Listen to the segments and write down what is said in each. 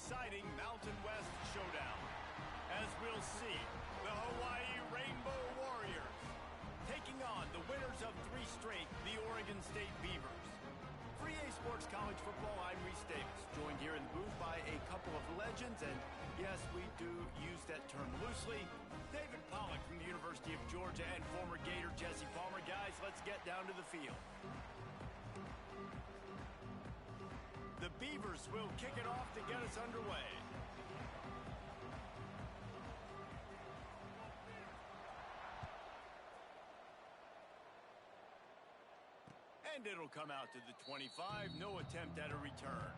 exciting Mountain West showdown. As we'll see, the Hawaii Rainbow Warriors taking on the winners of 3 straight, the Oregon State Beavers. For EA Sports College Football, I'm Reese Davis, joined here in the booth by a couple of legends, and yes, we do use that term loosely. David Pollack from the University of Georgia and former Gator Jesse Palmer. Guys, let's get down to the field. The Beavers will kick it off to get us underway. And it'll come out to the 25. No attempt at a return.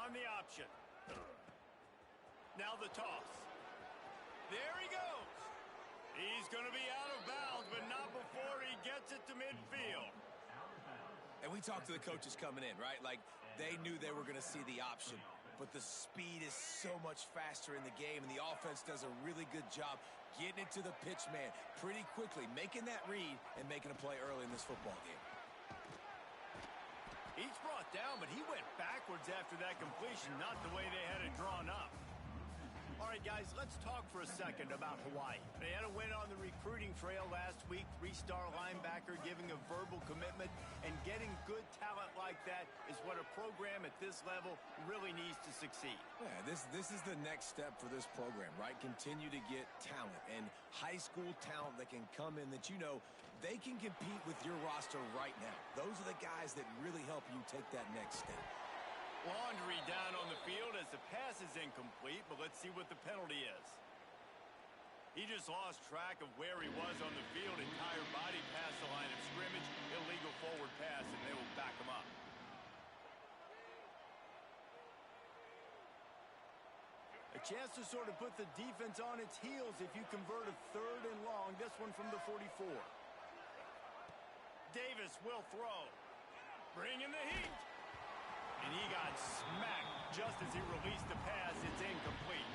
On the option. Now the toss. There he goes. He's going to be out of bounds, but not before he gets it to midfield. And we talked to the coaches coming in, right? Like, they knew they were going to see the option. But the speed is so much faster in the game, and the offense does a really good job getting it to the pitch man pretty quickly, making that read and making a play early in this football game. He's brought down, but he went backwards after that completion, not the way they had it drawn up. All right, guys, let's talk for a second about Hawaii. They had a win on the recruiting trail last week, 3-star linebacker giving a verbal commitment, and getting good talent like that is what a program at this level really needs to succeed. Yeah, this is the next step for this program, right? Continue to get talent and high school talent that can come in that they can compete with your roster right now. Those are the guys that really help you take that next step. Laundry down on the field as the pass is incomplete, but let's see what the penalty is. He just lost track of where he was on the field, entire body past the line of scrimmage, illegal forward pass, and they will back him up. A chance to sort of put the defense on its heels if you convert a 3rd and long, this one from the 44. Davis will throw. Bringing the heat. And he got smacked just as he released the pass. It's incomplete.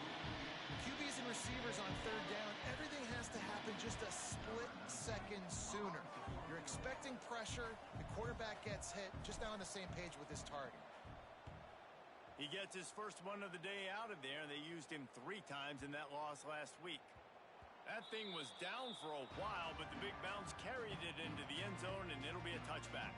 QBs and receivers on 3rd down, everything has to happen just a split second sooner. You're expecting pressure. The quarterback gets hit. Just now on the same page with his target. He gets his first one of the day out of there, and they used him 3 times in that loss last week. That thing was down for a while, but the big bounce carried it into the end zone, and it'll be a touchback.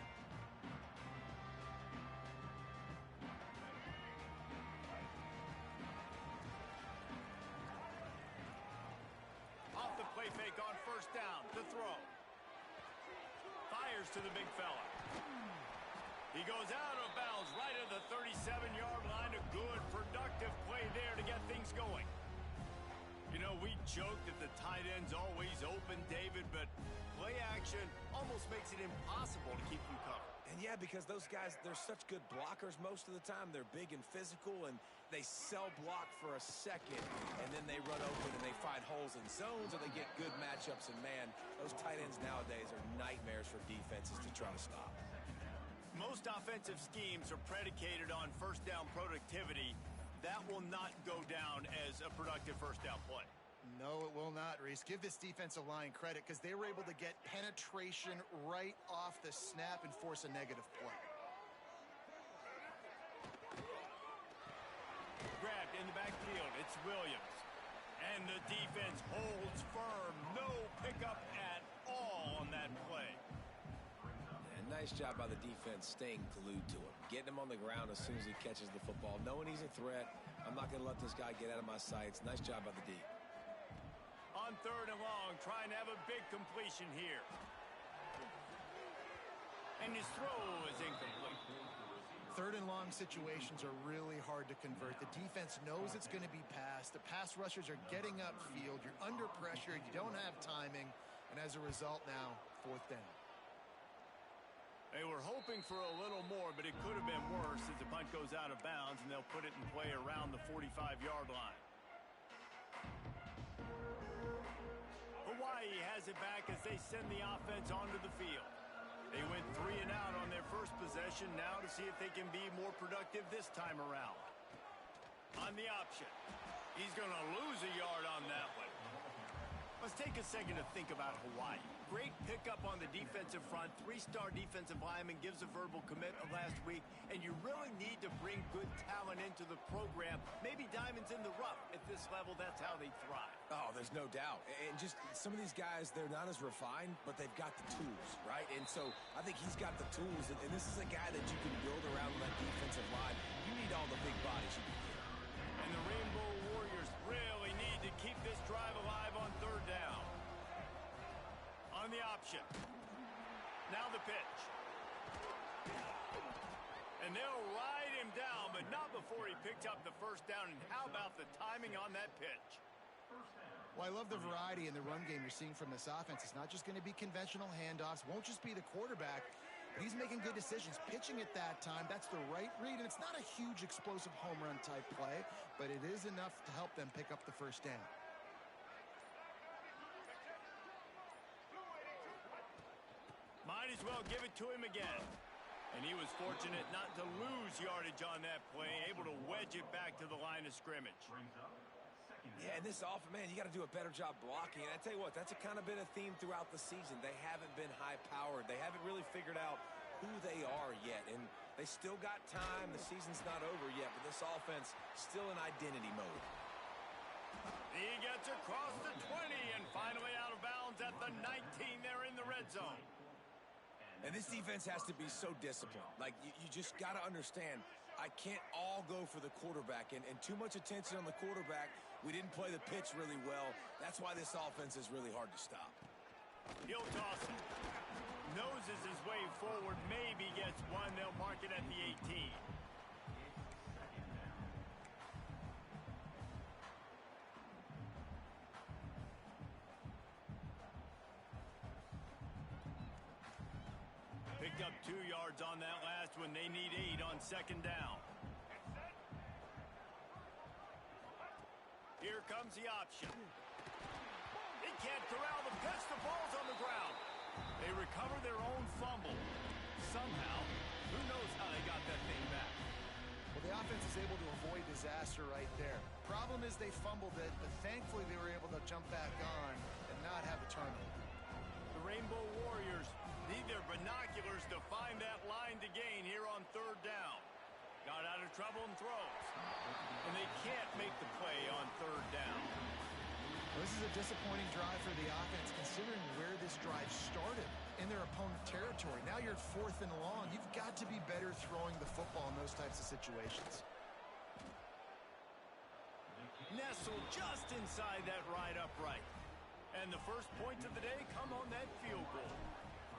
Off the play fake on 1st down. The throw. Fires to the big fella. He goes out of bounds right at the 37-yard line. A good, productive play there to get things going. You know, we joke that the tight end's always open, David, but play action almost makes it impossible to keep you covered. And yeah, because those guys, they're such good blockers most of the time. They're big and physical, and they sell block for a second, and then they run open and they find holes in zones, or they get good matchups. And man, those tight ends nowadays are nightmares for defenses to try to stop. Most offensive schemes are predicated on 1st down productivity. That will not go down as a productive 1st down play. No, it will not, Reese. Give this defensive line credit because they were able to get penetration right off the snap and force a negative play. Grabbed in the backfield. It's Williams. And the defense holds firm. No pickup at all on that play. And nice job by the defense staying glued to him. Getting him on the ground as soon as he catches the football. Knowing he's a threat. I'm not going to let this guy get out of my sights. Nice job by the D. On 3rd and long, trying to have a big completion here. And his throw is incomplete. 3rd and long situations are really hard to convert. The defense knows it's going to be passed. The pass rushers are getting upfield. You're under pressure. You don't have timing. And as a result now, 4th down. They were hoping for a little more, but it could have been worse as the punt goes out of bounds, and they'll put it in play around the 45-yard line. Hawaii has it back as they send the offense onto the field. first possession now to see if they can be more productive this time around. On the option. He's going to lose a yard on that one. Let's take a second to think about Hawaii. Great pickup on the defensive front. Three-star defensive lineman gives a verbal commitment last week, and you really need to bring good talent into the program. Maybe diamonds in the rough. At this level, that's how they thrive. Oh, there's no doubt. And just some of these guys, they're not as refined, but they've got the tools, right? And so I think he's got the tools, and this is a guy that you can build around on that defensive line. You need all the big bodies you can get. And the Rainbow Warriors really need to keep this drive alive on third down. On the option. Now the pitch. And they'll ride him down, but not before he picked up the first down. And how about the timing on that pitch? Well, I love the variety in the run game you're seeing from this offense. It's not just going to be conventional handoffs. Won't just be the quarterback, but he's making good decisions. Pitching at that time, that's the right read. And it's not a huge explosive home run type play, but it is enough to help them pick up the first down. Might as well give it to him again. And he was fortunate not to lose yardage on that play, able to wedge it back to the line of scrimmage. Yeah, and this offense, man, you got to do a better job blocking. And I tell you what, that's kind of been a theme throughout the season. They haven't been high-powered. They haven't really figured out who they are yet. And they still got time. The season's not over yet, but this offense still in identity mode. He gets across the 20 and finally out of bounds at the 19 there in the red zone. And this defense has to be so disciplined. Like, you just got to understand, I can't all go for the quarterback. And too much attention on the quarterback. We didn't play the pitch really well. That's why this offense is really hard to stop. He'll toss it. Noses his way forward. Maybe gets one. They'll mark it at the 18. Picked up 2 yards on that last one. They need 8 on second down. Here comes the option. He can't corral the pitch. The ball's on the ground. They recover their own fumble. Somehow, who knows how they got that thing back. Well, the offense is able to avoid disaster right there. Problem is they fumbled it, but thankfully they were able to jump back on and not have a turnover. The Rainbow Warriors need their binoculars to find that line to gain here on third down. Got out of trouble and throws. And they can't make the play on third down. Well, this is a disappointing drive for the offense considering where this drive started in their opponent territory. Now you're at 4th and long. You've got to be better throwing the football in those types of situations. Nestled just inside that right upright. And the first points of the day come on that field goal.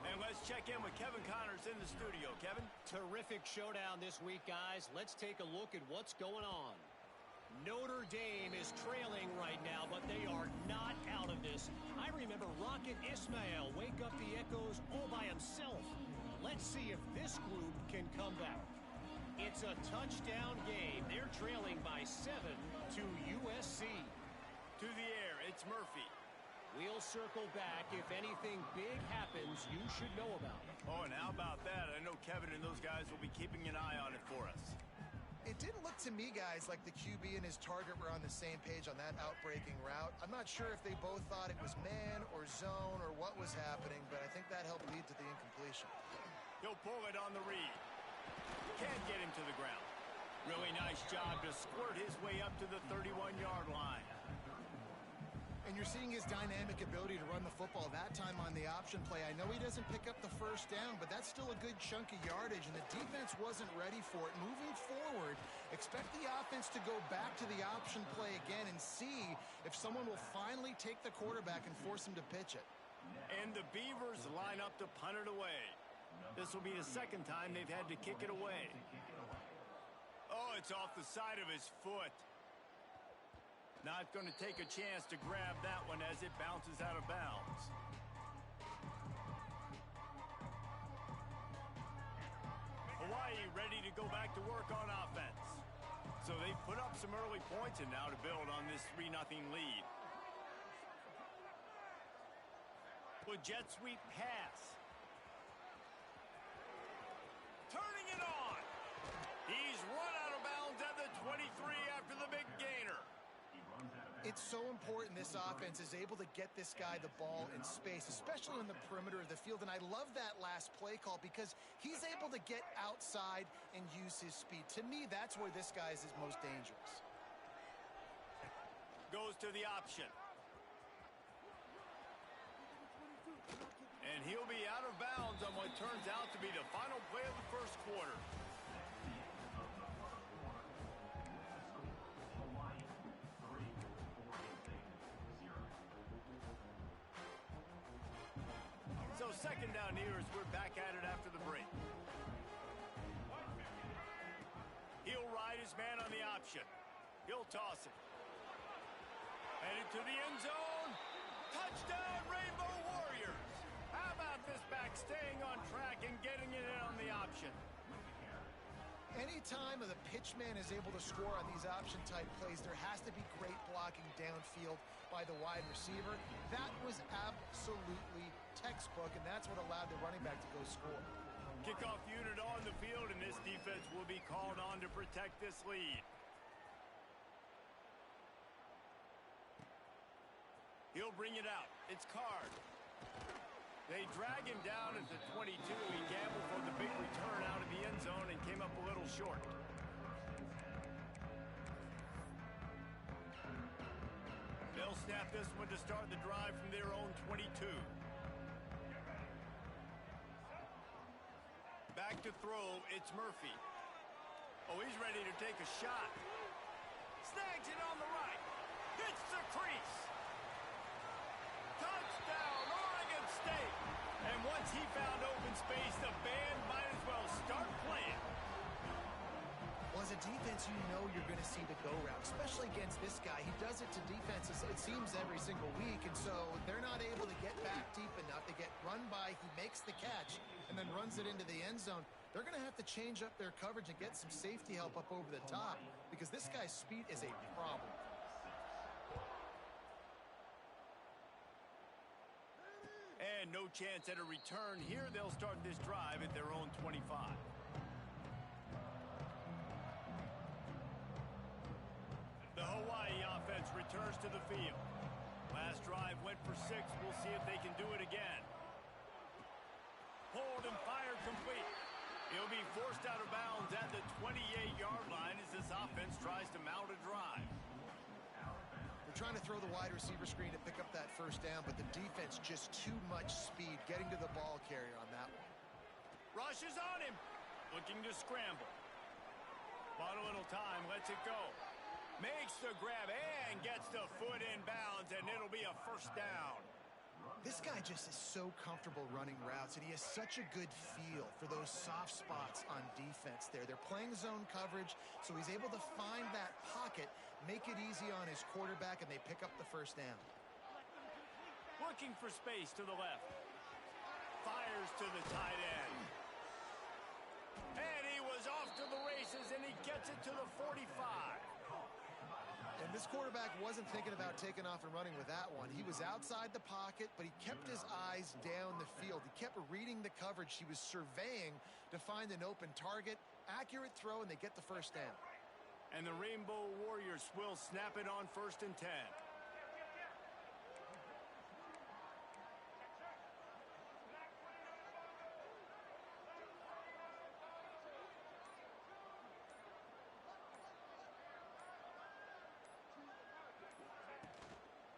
And let's check in with Kevin Connors in the studio. Kevin? Terrific showdown this week, guys. Let's take a look at what's going on. Notre Dame is trailing right now, but they are not out of this. I remember Rocket Ismail wake up the echoes all by himself. Let's see if this group can come back. It's a touchdown game. They're trailing by 7 to USC. To the air, it's Murphy. We'll circle back. If anything big happens, you should know about it. Oh, and how about that? I know Kevin and those guys will be keeping an eye on it for us. It didn't look to me, guys, like the QB and his target were on the same page on that outbreaking route. I'm not sure if they both thought it was man or zone or what was happening, but I think that helped lead to the incompletion. He'll pull it on the read. Can't get him to the ground. Really nice job to squirt his way up to the 31-yard line. And you're seeing his dynamic ability to run the football that time on the option play. I know he doesn't pick up the first down, but that's still a good chunk of yardage, and the defense wasn't ready for it. Moving forward, expect the offense to go back to the option play again and see if someone will finally take the quarterback and force him to pitch it. And the Beavers line up to punt it away. This will be the second time they've had to kick it away. Oh, it's off the side of his foot. Not going to take a chance to grab that one as it bounces out of bounds. Hawaii ready to go back to work on offense. So they've put up some early points and now to build on this 3-0 lead. With jet sweep pass. It's so important this offense is able to get this guy the ball in space, especially on the perimeter of the field. And I love that last play call because he's able to get outside and use his speed. To me, that's where this guy is his most dangerous. Goes to the option. And he'll be out of bounds on what turns out to be the final play of the first quarter. So second down here as we're back at it after the break. He'll ride his man on the option. He'll toss it. Headed to the end zone. Touchdown, Rainbow Warriors. How about this back staying on track and getting it in on the option? Anytime the pitch man is able to score on these option-type plays, there has to be great blocking downfield by the wide receiver. That was absolutely textbook, and that's what allowed the running back to go score. Kickoff unit on the field, and this defense will be called on to protect this lead. He'll bring it out. It's Card. They drag him down at the 22. He gambled for the big return out of the end zone and came up a little short. They'll snap this one to start the drive from their own 22. Back to throw, it's Murphy. Oh, he's ready to take a shot. Snags it on the right. Hits the crease. Touchdown, Oregon State. And once he found open space, the band might as well start playing. Well, as a defense, you know you're going to see the go route, especially against this guy. He does it to defenses, it seems, every single week, and so they're not able to get back deep enough. They get run by, he makes the catch, and then runs it into the end zone. They're going to have to change up their coverage and get some safety help up over the top because this guy's speed is a problem. And no chance at a return here. They'll start this drive at their own 25. The Hawaii offense returns to the field. Last drive went for 6. We'll see if they can do it again. Hold and fire complete. He'll be forced out of bounds at the 28-yard line as this offense tries to mount a drive. They're trying to throw the wide receiver screen to pick up that first down, but the defense just too much speed getting to the ball carrier on that one. Rushes on him. Looking to scramble. Bought a little time. Lets it go. Makes the grab and gets the foot in bounds, and it'll be a first down. This guy just is so comfortable running routes, and he has such a good feel for those soft spots on defense there. They're playing zone coverage, so he's able to find that pocket, make it easy on his quarterback, and they pick up the first down. Looking for space to the left. Fires to the tight end. And he was off to the races, and he gets it to the 45. And this quarterback wasn't thinking about taking off and running with that one. He was outside the pocket, but he kept his eyes down the field. He kept reading the coverage. He was surveying to find an open target. Accurate throw, and they get the first down. And the Rainbow Warriors will snap it on 1st and 10.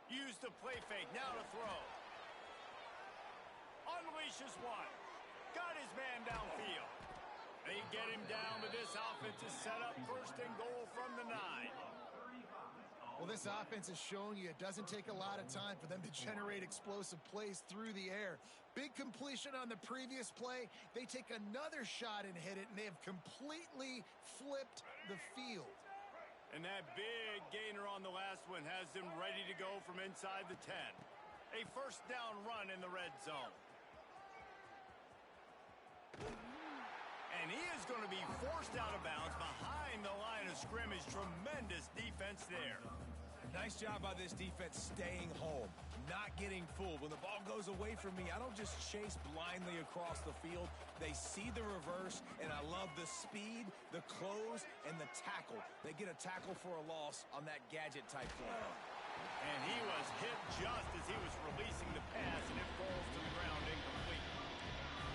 Use the play fake, now to throw. Unleashes one. Got his man downfield. They get him down, but this offense is set up 1st and goal from the 9. Well, this offense is showing you it doesn't take a lot of time for them to generate explosive plays through the air. Big completion on the previous play. They take another shot and hit it, and they have completely flipped the field. And that big gainer on the last one has them ready to go from inside the 10. A first down run in the red zone. And he is going to be forced out of bounds behind the line of scrimmage. Tremendous defense there. Nice job by this defense staying home, not getting fooled. When the ball goes away from me, I don't just chase blindly across the field. They see the reverse, and I love the speed, the close, and the tackle. They get a tackle for a loss on that gadget type play. And he was hit just as he was releasing the pass, and it falls to the ground incomplete.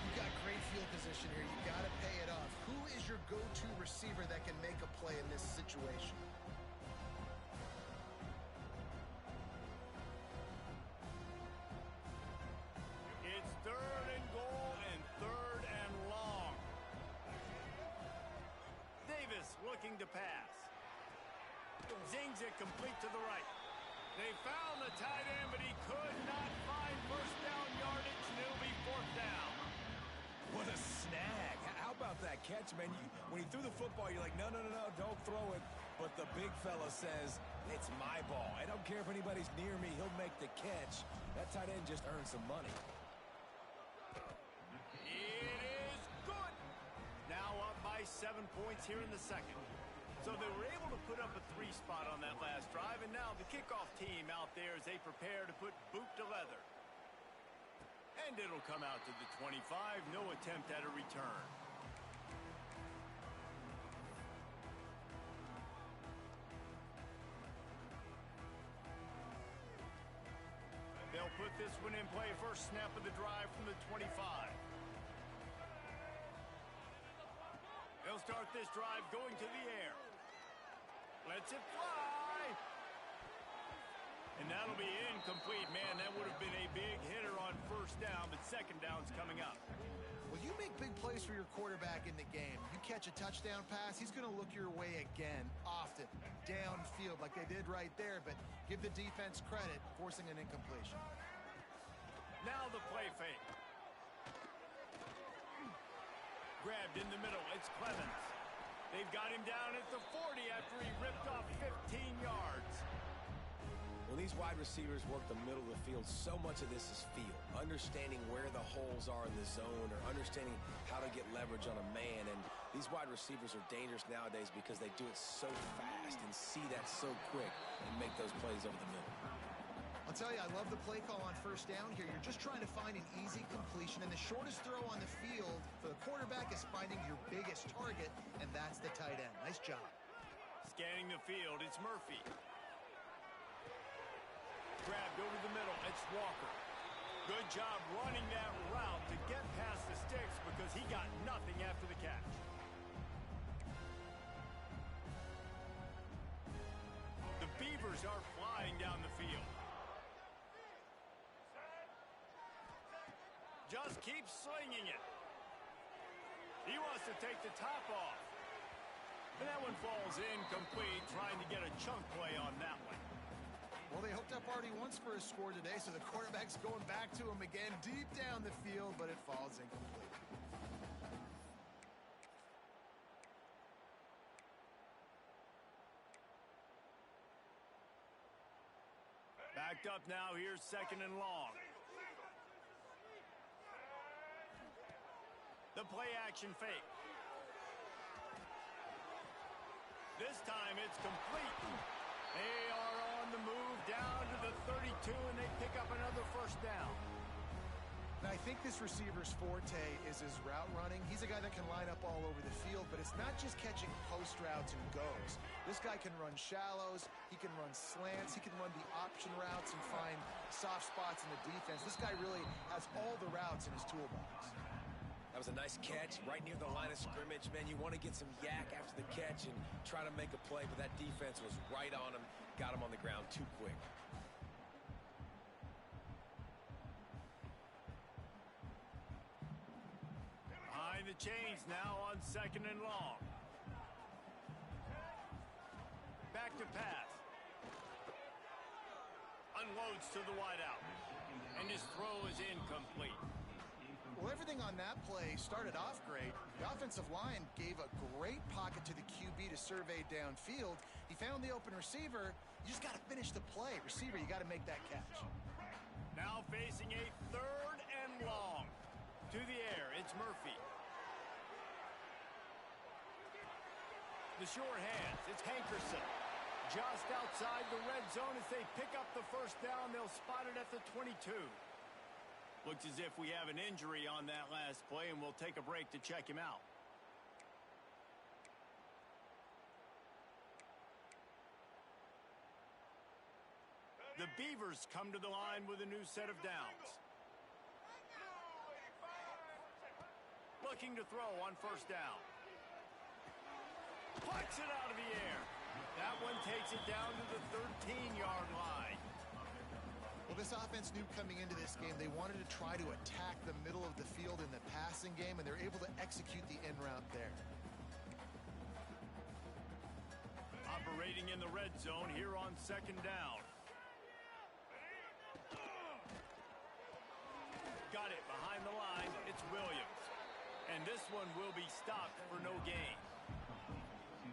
You've got great field position here. You've got to pay it off. Who is your go-to receiver that can make a play in this situation? It's 3rd and goal and 3rd and long. Davis looking to pass. Zings it complete to the right. They found the tight end, but he could not find first down yardage, and it'll be 4th down. What a snag. How about that catch, man? When he threw the football, you're like, no, don't throw it. But the big fella says, it's my ball. I don't care if anybody's near me. He'll make the catch. That tight end just earned some money. It is good. Now up by 7 points here in the second. So they were able to put up a 3 spot on that last drive, and now the kickoff team out there as they prepare to put boot to leather. And it'll come out to the 25. No attempt at a return. They'll put this one in play. First snap of the drive from the 25. They'll start this drive going to the air. Lets it fly. And that'll be incomplete. Man, that would have been a big hitter on first down, but second down's coming up. Well, you make big plays for your quarterback in the game. You catch a touchdown pass, he's going to look your way again, often, downfield like they did right there, but give the defense credit, forcing an incompletion. Now the play fake. Grabbed in the middle. It's Clemens. They've got him down at the 40 after he ripped off 15 yards. When these wide receivers work the middle of the field, so much of this is feel. Understanding where the holes are in the zone or understanding how to get leverage on a man. And these wide receivers are dangerous nowadays because they do it so fast and see that so quick and make those plays over the middle. I'll tell you, I love the play call on first down here. You're just trying to find an easy completion, and the shortest throw on the field for the quarterback is finding your biggest target, and that's the tight end. Nice job. Scanning the field, it's Murphy. Grabbed over the middle, it's Walker. Good job running that route to get past the sticks because he got nothing after the catch. The Beavers are flying down the field. Just keeps slinging it. He wants to take the top off. And that one falls incomplete, trying to get a chunk play on that one. Well, they hooked up already once for a score today, so the quarterback's going back to him again deep down the field, but it falls incomplete. Backed up now, here's 2nd and long. The play action fake. This time it's complete. They are on the move down to the 32, and they pick up another first down. And I think this receiver's forte is his route running. He's a guy that can line up all over the field, but it's not just catching post routes and goes. This guy can run shallows, he can run slants, he can run the option routes and find soft spots in the defense. This guy really has all the routes in his toolbox. That was a nice catch right near the line of scrimmage. Man, you want to get some yak after the catch and try to make a play, but that defense was right on him, got him on the ground too quick. Behind the chains now on 2nd and long. Back to pass. Unloads to the wideout. And his throw is incomplete. Well, everything on that play started off great. The offensive line gave a great pocket to the QB to survey downfield. He found the open receiver. You just got to finish the play. Receiver, you got to make that catch. Now facing a 3rd and long. To the air, it's Murphy. The sure hands, it's Hankerson. Just outside the red zone as they pick up the first down. They'll spot it at the 22. Looks as if we have an injury on that last play, and we'll take a break to check him out. The Beavers come to the line with a new set of downs. Looking to throw on first down. Flicks it out of the air. That one takes it down to the 13-yard line. Well, this offense knew coming into this game they wanted to try to attack the middle of the field in the passing game, and they're able to execute the end route there. Operating in the red zone here on second down. Got it behind the line. It's Williams. And this one will be stopped for no gain.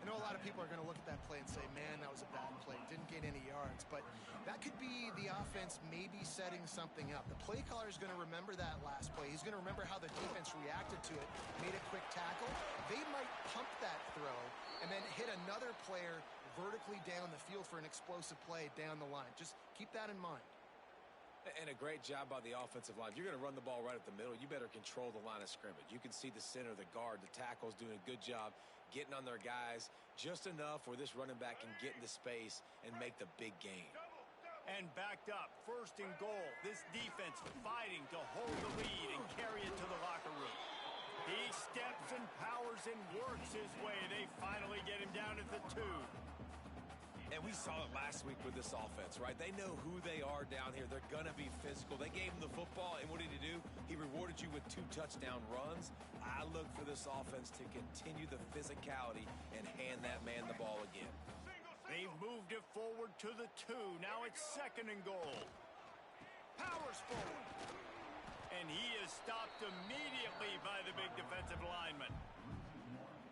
I know a lot of people are going to look at that play and say, man, that was a bad play. Didn't gain any yards. But that could be the offense maybe setting something up. The play caller is going to remember that last play. He's going to remember how the defense reacted to it, made a quick tackle. They might pump that throw and then hit another player vertically down the field for an explosive play down the line. Just keep that in mind. And a great job by the offensive line. If you're going to run the ball right at the middle, you better control the line of scrimmage. You can see the center, the guard, the tackles doing a good job getting on their guys just enough where this running back can get into space and make the big gain. And backed up, first and goal. This defense fighting to hold the lead and carry it to the locker room. He steps and powers and works his way. They finally get him down at the 2. And we saw it last week with this offense, right? They know who they are down here. They're going to be physical. They gave him the football, and what did he do? He rewarded you with 2 touchdown runs. I look for this offense to continue the physicality and hand that man the ball again. They've moved it forward to the 2. Now it's second and goal. Powers forward. And he is stopped immediately by the big defensive lineman.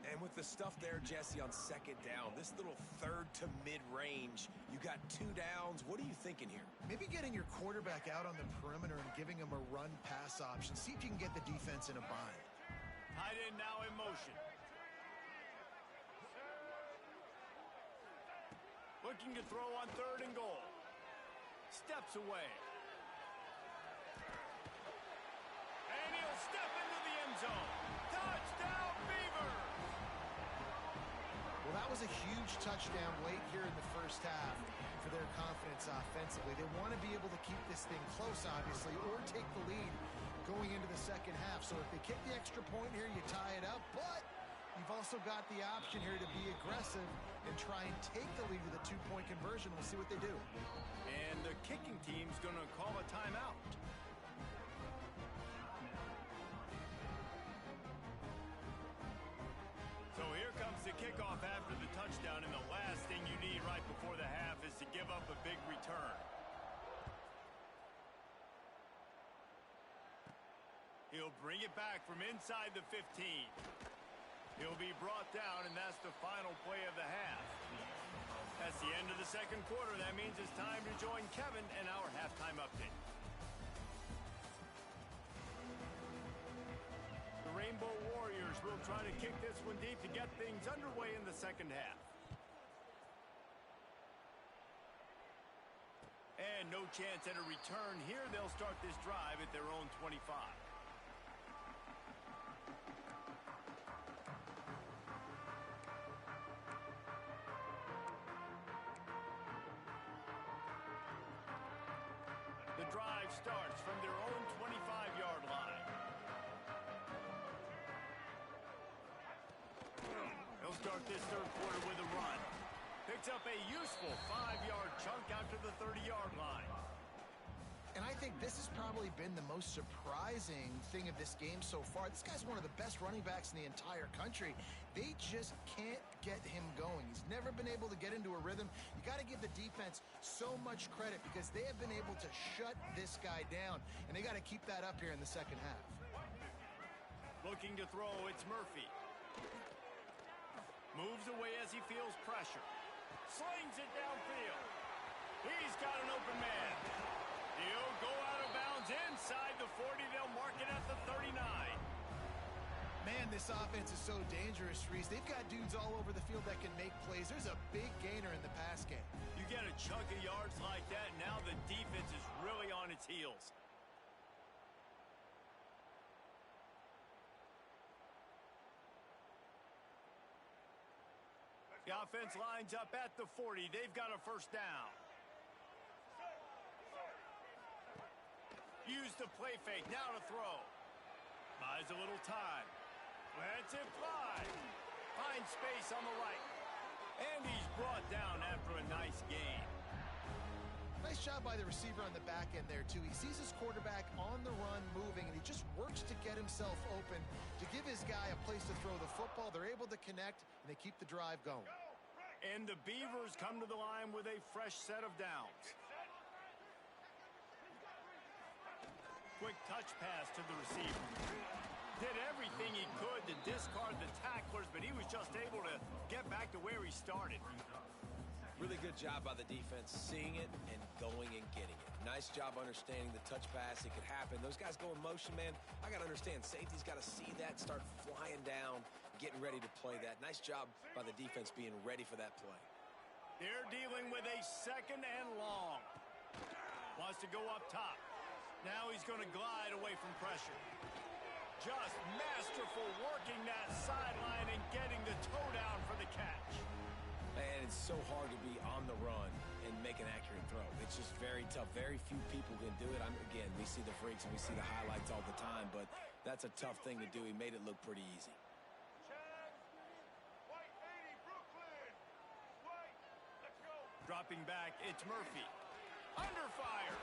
And with the stuff there, Jesse, on second down, this little third to mid-range, you got 2 downs. What are you thinking here? Maybe getting your quarterback out on the perimeter and giving him a run-pass option. See if you can get the defense in a bind. Tight end now in motion. Looking to throw on third and goal. Steps away. And he'll step into the end zone. Touchdown, Beavers! Well, that was a huge touchdown late here in the first half for their confidence offensively. They want to be able to keep this thing close, obviously, or take the lead going into the second half. So if they kick the extra point here, you tie it up. But you've also got the option here to be aggressive and try and take the lead with a 2-point conversion. We'll see what they do. And the kicking team's going to call a timeout. So here comes the kickoff after the touchdown, and the last thing you need right before the half is to give up a big return. He'll bring it back from inside the 15. He'll be brought down, and that's the final play of the half. That's the end of the second quarter. That means it's time to join Kevin and our halftime update. The Rainbow Warriors will try to kick this one deep to get things underway in the second half. And no chance at a return here. They'll start this drive at their own 25. The drive starts from their own 25-yard line. They'll start this third quarter with a run. Picks up a useful 5-yard chunk out to the 30-yard line. And I think this has probably been the most surprising thing of this game so far. This guy's one of the best running backs in the entire country. They just can't get him going. He's never been able to get into a rhythm. You got to give the defense so much credit because they have been able to shut this guy down, and they got to keep that up here in the second half. Looking to throw, it's Murphy. Moves away as he feels pressure. Slings it downfield. He's got an open man. He'll go out of bounds inside the 40. They'll mark it at the 39. Man, this offense is so dangerous, Reese. They've got dudes all over the field that can make plays. There's a big gainer in the pass game. You get a chunk of yards like that, now the defense is really on its heels. The offense lines up at the 40. They've got a first down. Use the play fake. Now to throw. Buys a little time. Lets it fly. Finds space on the right. And he's brought down after a nice gain. Nice job by the receiver on the back end there, too. He sees his quarterback on the run moving, and he just works to get himself open to give his guy a place to throw the football. They're able to connect, and they keep the drive going. And the Beavers come to the line with a fresh set of downs. Quick touch pass to the receiver. Did everything he could to discard the tacklers, but he was just able to get back to where he started. Really good job by the defense, seeing it and going and getting it. Nice job understanding the touch pass. It could happen. Those guys go in motion, man. I got to understand, safety's got to see that, start flying down, getting ready to play that. Nice job by the defense being ready for that play. They're dealing with a second and long. Wants to go up top. Now he's going to glide away from pressure. Just masterful working that sideline and getting the toe down for the catch. And it's so hard to be on the run and make an accurate throw. It's just very tough. Very few people can do it. Again, we see the freaks and we see the highlights all the time, but that's a tough thing to do. He made it look pretty easy. Dropping back, it's Murphy. Under fire.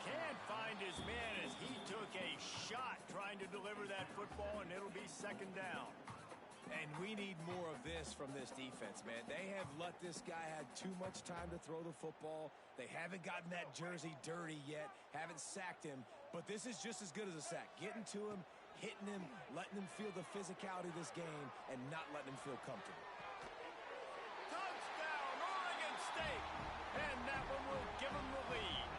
Can't find his man as he took a shot trying to deliver that football, and it'll be second down. And we need more of this from this defense, man. They have let this guy have too much time to throw the football. They haven't gotten that jersey dirty yet, haven't sacked him, but this is just as good as a sack. Getting to him, hitting him, letting him feel the physicality of this game, and not letting him feel comfortable. Touchdown, Oregon State! And that one will give him the lead.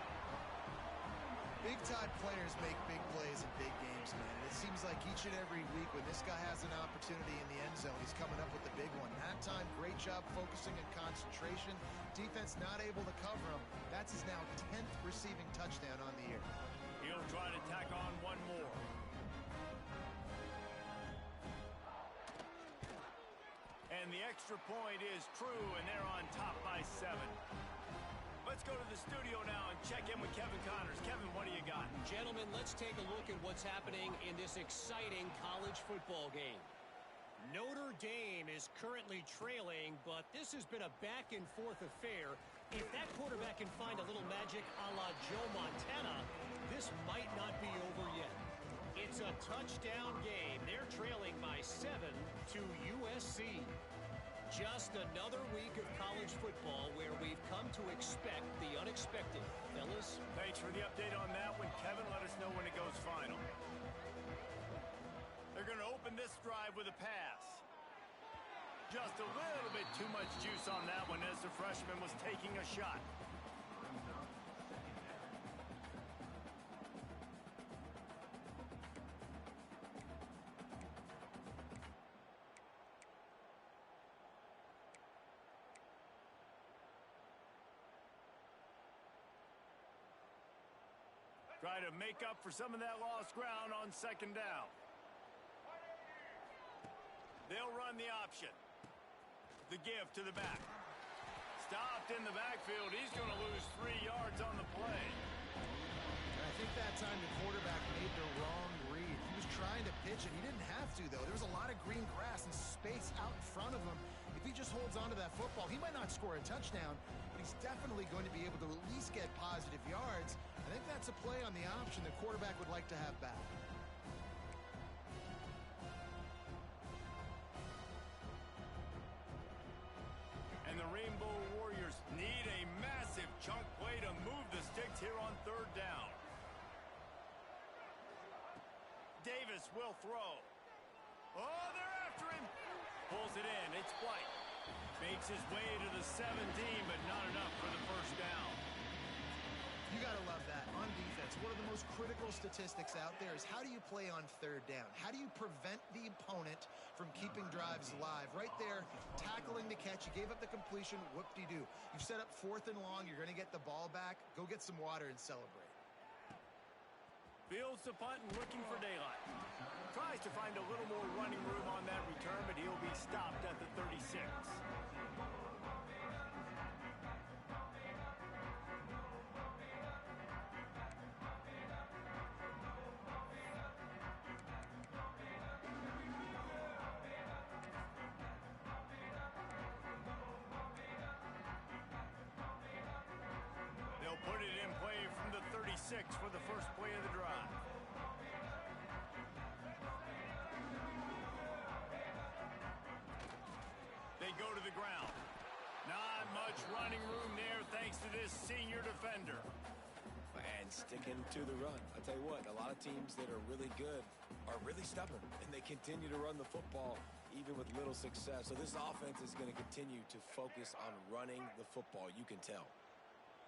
Big-time players make big plays in big games, man. And it seems like each and every week when this guy has an opportunity in the end zone, he's coming up with the big one. That time, great job focusing and concentration. Defense not able to cover him. That's his now 10th receiving touchdown on the year. He'll try to tack on one more. And the extra point is true, and they're on top by 7. Let's go to the studio now and check in with Kevin Connors. Kevin, what do you got? Gentlemen, let's take a look at what's happening in this exciting college football game. Notre Dame is currently trailing, but this has been a back-and-forth affair. If that quarterback can find a little magic a la Joe Montana, this might not be over yet. It's a touchdown game. They're trailing by 7 to USC. Just another week of college football where we've come to expect the unexpected. Fellas? Thanks for the update on that one, Kevin. Let us know when it goes final. They're going to open this drive with a pass. Just a little bit too much juice on that one as the freshman was taking a shot. Try to make up for some of that lost ground on second down. They'll run the option. The give to the back. Stopped in the backfield. He's going to lose 3 yards on the play. And I think that time the quarterback made the wrong read. He was trying to pitch it. He didn't have to, though. There was a lot of green grass and space out in front of him. If he just holds on to that football, he might not score a touchdown, but he's definitely going to be able to at least get positive yards. I think that's a play on the option the quarterback would like to have back. And the Rainbow Warriors need a massive chunk play to move the sticks here on third down. Davis will throw. Oh, they're after him. Pulls it in. It's White. Makes his way to the 17, but not enough for the first down. You got to love that. On defense, one of the most critical statistics out there is how do you play on third down? How do you prevent the opponent from keeping drives alive? Right there, tackling the catch. You gave up the completion. Whoop-de-doo. You've set up 4th and long. You're going to get the ball back. Go get some water and celebrate. Fields the punt and looking for daylight. Tries to find a little more running room on that return, but he'll be stopped at the 36. 46 for the first play of the drive. They go to the ground. Not much running room there thanks to this senior defender. And sticking to the run. I tell you what, a lot of teams that are really good are really stubborn, and they continue to run the football even with little success. So this offense is going to continue to focus on running the football. You can tell.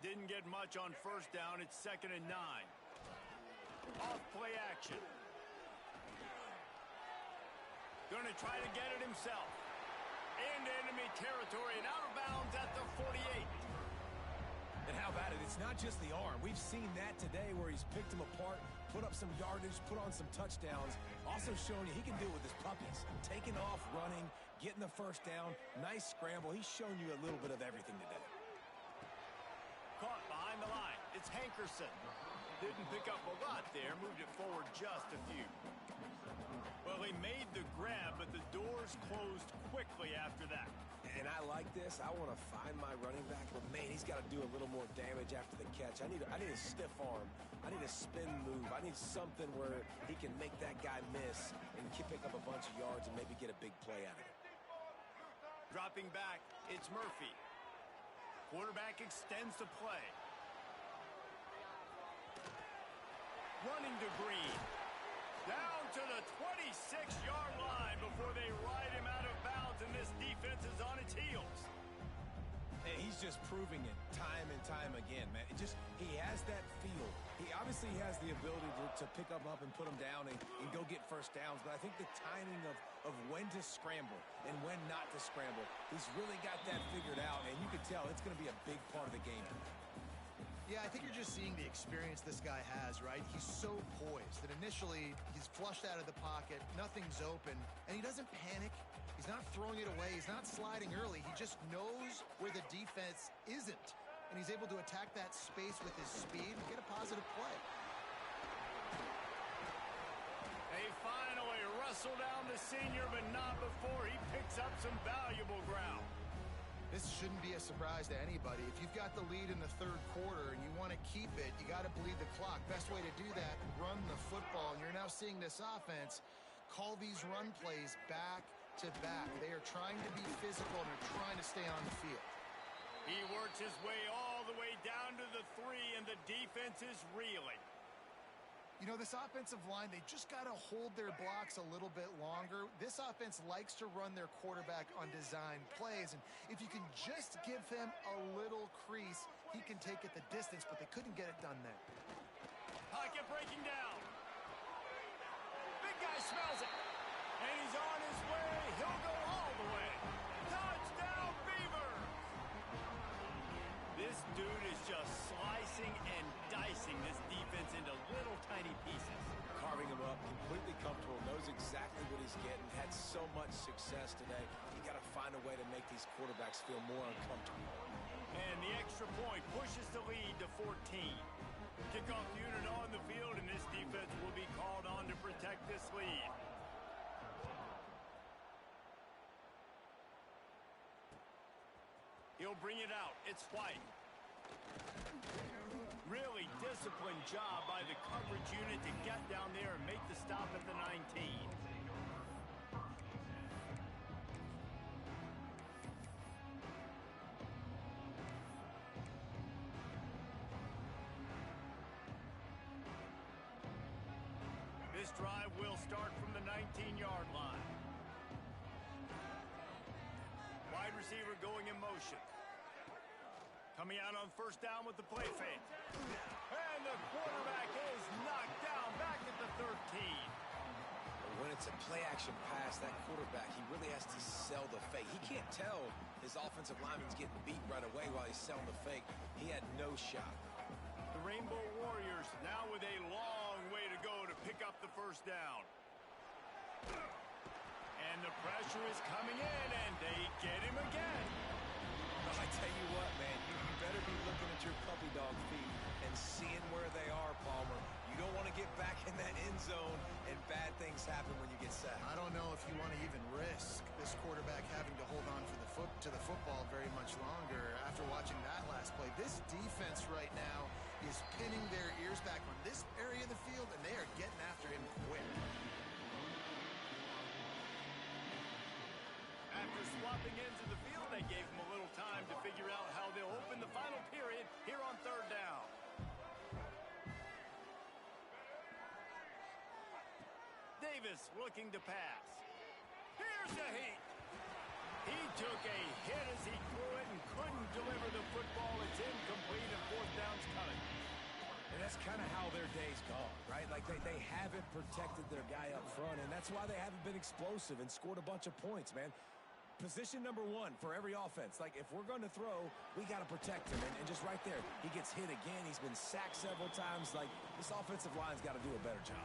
Didn't get much on first down. It's 2nd and 9. Off play action. Going to try to get it himself. Into enemy territory and out of bounds at the 48. And how about it? It's not just the arm. We've seen that today where he's picked them apart, put up some yardage, put on some touchdowns. Also showing you he can do it with his puppies. Taking off, running, getting the first down. Nice scramble. He's shown you a little bit of everything today. Caught behind the line. It's Hankerson. Didn't pick up a lot there. Moved it forward just a few. Well, he made the grab, but the doors closed quickly after that. And I like this. I want to find my running back, but man, he's got to do a little more damage after the catch. I need a stiff arm. I need a spin move. I need something where he can make that guy miss and pick up a bunch of yards and maybe get a big play out of it. Dropping back, it's Murphy. Quarterback extends the play. Running to Green. Down to the 26-yard line before they ride him out of bounds, and this defense is on its heels. And he's just proving it time and time again, man. He has that feel. He obviously has the ability to pick them up and put them down and go get first downs, but I think the timing of when to scramble and when not to scramble, he's really got that figured out, and you can tell it's going to be a big part of the game. Yeah, I think you're just seeing the experience this guy has, right? He's so poised that initially he's flushed out of the pocket, nothing's open, and he doesn't panic. He's not throwing it away. He's not sliding early. He just knows where the defense isn't, and he's able to attack that space with his speed and get a positive play. They finally wrestle down the senior, but not before he picks up some valuable ground. This shouldn't be a surprise to anybody. If you've got the lead in the third quarter and you want to keep it, you got to bleed the clock. Best way to do that, run the football. And you're now seeing this offense call these run plays back to back. They are trying to be physical and they're trying to stay on the field. He works his way all the way down to the 3, and the defense is reeling. You know, this offensive line, they just got to hold their blocks a little bit longer. This offense likes to run their quarterback on design plays, and if you can just give him a little crease, he can take it the distance, but they couldn't get it done there. Pocket breaking down. Big guy smells it, and he's on his way. He'll go all the way. Touchdown, Beavers! This dude is just slicing and dicing this defense into little tiny pieces. Carving him up, completely comfortable, knows exactly what he's getting, had so much success today. You got to find a way to make these quarterbacks feel more uncomfortable. And the extra point pushes the lead to 14. Kickoff unit on the field, and this defense will be called on to protect this lead. He'll bring it out. It's White. Really disciplined job by the coverage unit to get down there and make the stop at the 19. This drive will start from the 19-yard line. Wide receiver going in motion. Coming out on first down with the play fake. And the quarterback is knocked down back at the 13. When it's a play-action pass, that quarterback, he really has to sell the fake. He can't tell his offensive lineman's getting beat right away while he's selling the fake. He had no shot. The Rainbow Warriors now with a long way to go to pick up the first down. And the pressure is coming in, and they get him again. I tell you what, man, you better be looking at your puppy dog feet and seeing where they are, Palmer. You don't want to get back in that end zone and bad things happen when you get sacked. I don't know if you want to even risk this quarterback having to hold on to the football very much longer after watching that last play. This defense right now is pinning their ears back on this area of the field, and they are getting after him quick. After swapping ends of the field, they gave him a little time to figure out how they'll open the final period here on third down. Davis looking to pass. Here's a heat. He took a hit as he threw it and couldn't deliver the football. It's incomplete and fourth down's coming. And that's kind of how their day's gone, right? Like they haven't protected their guy up front, and that's why they haven't been explosive and scored a bunch of points, man. Position number one for every offense. Like, if we're going to throw, we got to protect him. And just right there, he gets hit again. He's been sacked several times. Like, this offensive line's got to do a better job.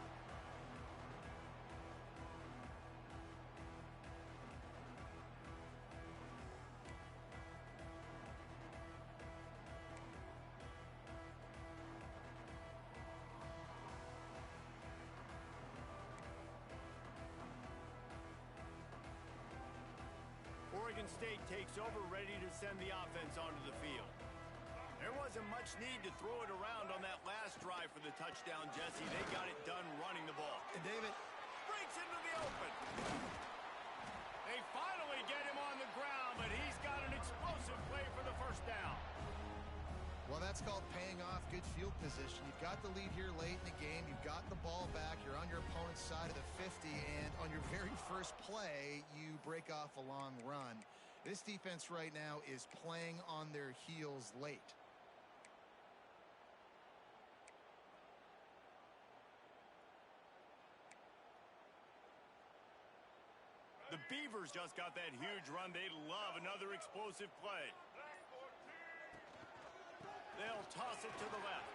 Oregon State takes over, ready to send the offense onto the field. There wasn't much need to throw it around on that last drive for the touchdown, Jesse. They got it done running the ball. And David breaks into the open. They finally get him on the ground, but he's got an explosive play for the first down. Well, that's called paying off good field position. You've got the lead here late in the game. You've got the ball back. You're on your opponent's side of the 50, and on your very first play, you break off a long run. This defense right now is playing on their heels late. The Beavers just got that huge run. They love another explosive play. They'll toss it to the left.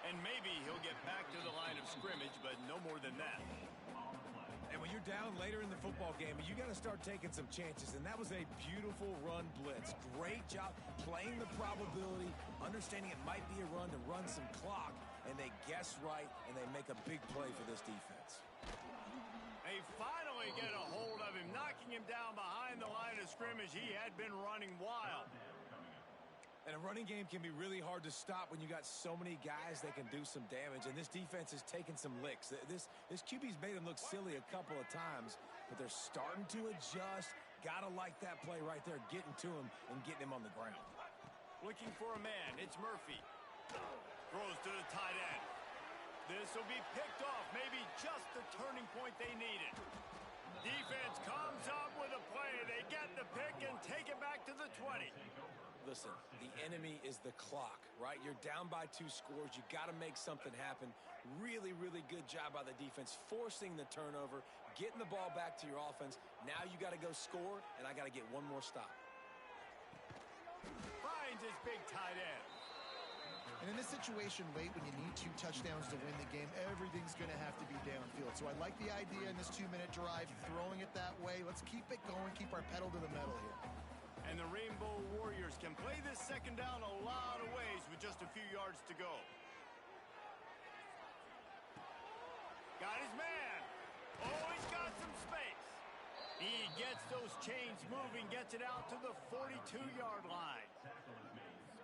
And maybe he'll get back to the line of scrimmage, but no more than that. And when you're down later in the football game, you got to start taking some chances. And that was a beautiful run blitz. Great job playing the probability, understanding it might be a run to run some clock. And they guess right, and they make a big play for this defense. They finally get a hold of him, knocking him down behind the line of scrimmage. He had been running wild. And a running game can be really hard to stop when you got so many guys that can do some damage. And this defense is taking some licks. This QB's made him look silly a couple of times, but they're starting to adjust. Gotta like that play right there, getting to him and getting him on the ground. Looking for a man, it's Murphy. Throws to the tight end. This will be picked off, maybe just the turning point they needed. Defense comes up with a play. They get the pick and take it back to the 20. Listen, the enemy is the clock, right? You're down by 2 scores. You got to make something happen. Really, really good job by the defense, forcing the turnover, getting the ball back to your offense. Now you got to go score, and I got to get one more stop. Finds his big tight end. And in this situation late, when you need 2 touchdowns to win the game, everything's going to have to be downfield. So I like the idea in this 2-minute drive, throwing it that way. Let's keep it going, keep our pedal to the metal here. And the Rainbow Warriors can play this second down a lot of ways with just a few yards to go. Got his man. Oh, he's got some space. He gets those chains moving, gets it out to the 42-yard line.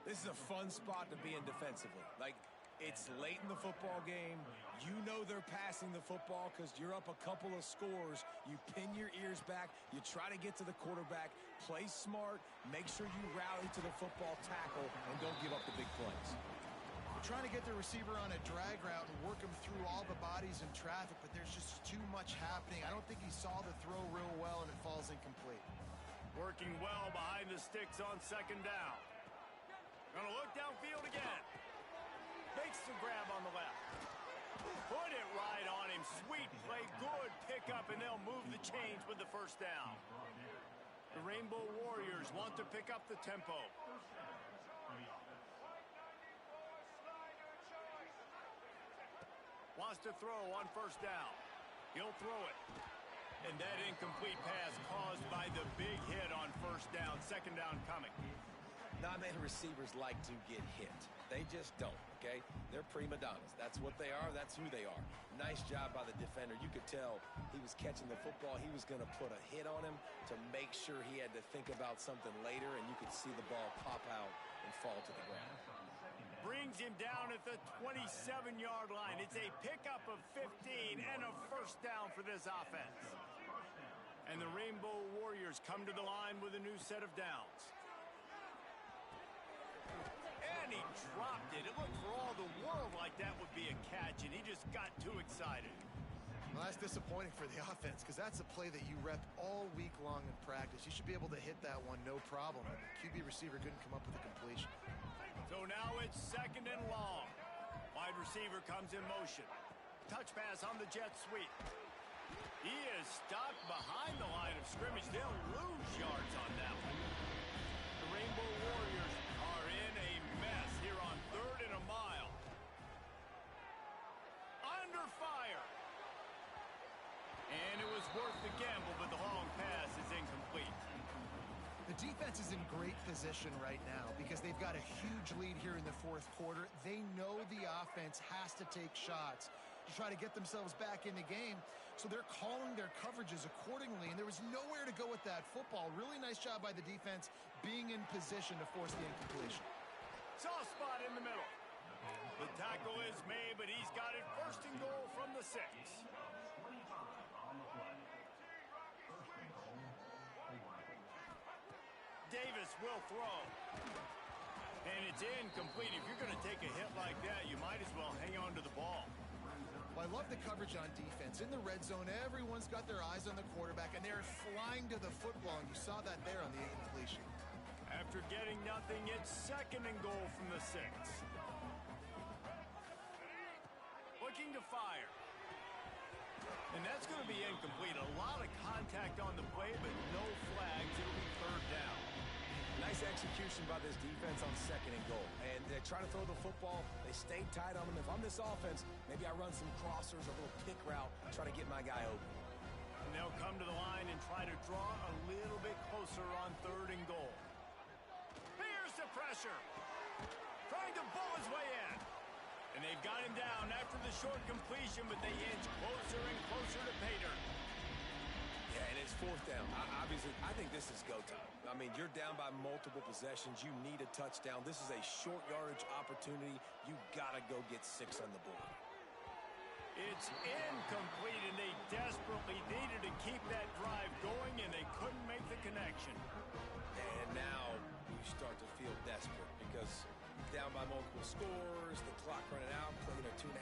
This is a fun spot to be in defensively. Like, it's late in the football game. You know they're passing the football because you're up a couple of scores. You pin your ears back. You try to get to the quarterback. Play smart. Make sure you rally to the football tackle and don't give up the big plays. They're trying to get the receiver on a drag route and work him through all the bodies and traffic, but there's just too much happening. I don't think he saw the throw real well, and it falls incomplete. Working well behind the sticks on second down. Gonna look downfield again. Makes the grab on the left. Put it right on him. Sweet play, good pickup, and they'll move the chains with the first down. The Rainbow Warriors want to pick up the tempo. Wants to throw on first down. He'll throw it. And that incomplete pass caused by the big hit on first down. Second down coming. Not many receivers like to get hit. They just don't, okay? They're prima donnas. That's what they are. That's who they are. Nice job by the defender. You could tell he was catching the football. He was going to put a hit on him to make sure he had to think about something later, and you could see the ball pop out and fall to the ground. brings him down at the 27-yard line. It's a pickup of 15 and a first down for this offense. And the Rainbow Warriors come to the line with a new set of downs. And he dropped it. It looked for all the world like that would be a catch, and he just got too excited. Well, that's disappointing for the offense because that's a play that you rep all week long in practice. You should be able to hit that one no problem. And the QB receiver couldn't come up with a completion. So now it's second and long. Wide receiver comes in motion. Touch pass on the jet sweep. He is stopped behind the line of scrimmage. They'll lose yards on that one. The Rainbow Warriors are in a mess here on 3rd and a mile. Under fire. And it was worth the gamble, but the long pass is incomplete. The defense is in great position right now because they've got a huge lead here in the 4th quarter. They know the offense has to take shots to try to get themselves back in the game. So they're calling their coverages accordingly, and there was nowhere to go with that football. Really nice job by the defense being in position to force the incompletion. Soft spot in the middle. The tackle is made, but he's got it first and goal from the 6. Davis will throw. And it's incomplete. If you're going to take a hit like that, you might as well hang on to the ball. Well, I love the coverage on defense. In the red zone, everyone's got their eyes on the quarterback, and they're flying to the football. And you saw that there on the incompletion. After getting nothing, it's second and goal from the 6. Looking to fire. And that's going to be incomplete. A lot of contact on the play, but no flags. It'll be 3rd down. Nice execution by this defense on second and goal. And they try to throw the football. They stay tight on them. If I'm this offense, maybe I run some crossers, a little pick route, try to get my guy open. And they'll come to the line and try to draw a little bit closer on 3rd and goal. Here's the pressure. Trying to bull his way in. And they've got him down after the short completion, but they inch closer and closer to pay dirt. Yeah, and it's 4th down. Obviously, I think this is go time. I mean, you're down by multiple possessions. You need a touchdown. This is a short yardage opportunity. You got to go get 6 on the board. It's incomplete, and they desperately needed to keep that drive going, and they couldn't make the connection. And now you start to feel desperate because down by multiple scores, the clock running out, 2.5+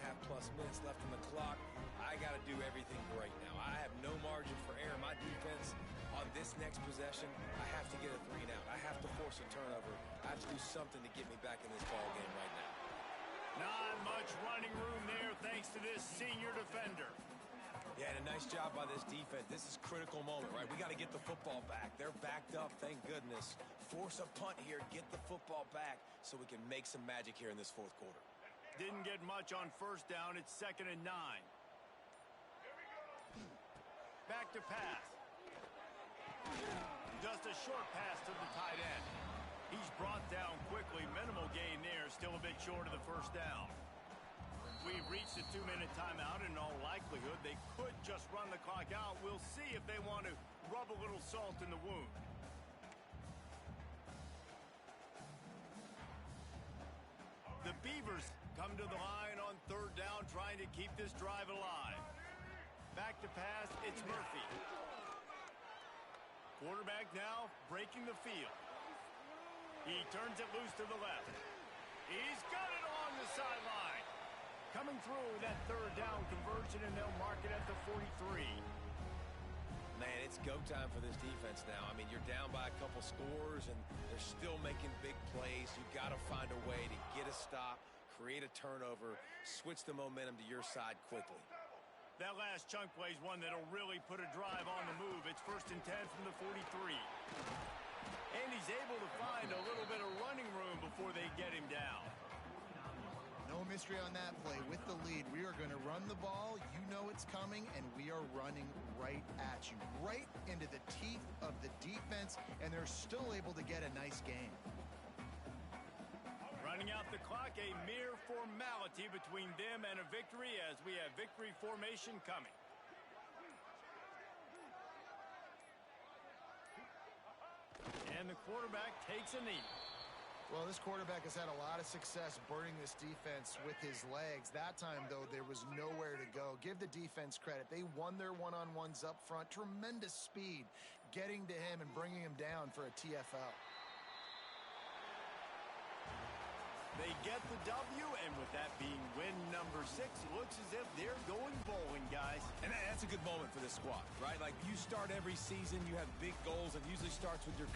minutes left on the clock. I got to do everything right now. I have no margin for error. My defense on this next possession, I have to get a 3 and out. I have to force a turnover. I have to do something to get me back in this ball game right now. Not much running room there thanks to this senior defender. Yeah, and a nice job by this defense. This is a critical moment, right? We got to get the football back. They're backed up, thank goodness. Force a punt here, get the football back so we can make some magic here in this 4th quarter. Didn't get much on 1st down. It's 2nd and 9. Back to pass. Just a short pass to the tight end. He's brought down quickly. Minimal gain there. Still a bit short of the 1st down. We've reached a 2-minute timeout. In all likelihood, they could just run the clock out. We'll see if they want to rub a little salt in the wound. The Beavers come to the line on 3rd down, trying to keep this drive alive. Back to pass, it's Murphy. Quarterback now breaking the field. He turns it loose to the left. He's got it along the sideline. Coming through that 3rd down conversion, and they'll mark it at the 43. Man, it's go time for this defense now. I mean, you're down by a couple scores, and they're still making big plays. You've got to find a way to get a stop, create a turnover, switch the momentum to your side quickly. That last chunk play is one that'll really put a drive on the move. It's 1st and 10 from the 43. And he's able to find a little bit of running room before they get him down. No mystery on that play. With the lead, we are going to run the ball. You know it's coming, and we are running right at you, right into the teeth of the defense, and they're still able to get a nice game. Running out the clock, a mere formality between them and a victory as we have victory formation coming. And the quarterback takes a knee. Well, this quarterback has had a lot of success burning this defense with his legs. That time, though, there was nowhere to go. Give the defense credit. They won their one-on-ones up front. Tremendous speed getting to him and bringing him down for a TFL. They get the W, and with that being win number 6, it looks as if they're going bowling, guys. And that's a good moment for this squad, right? Like, you start every season, you have big goals. It usually starts with your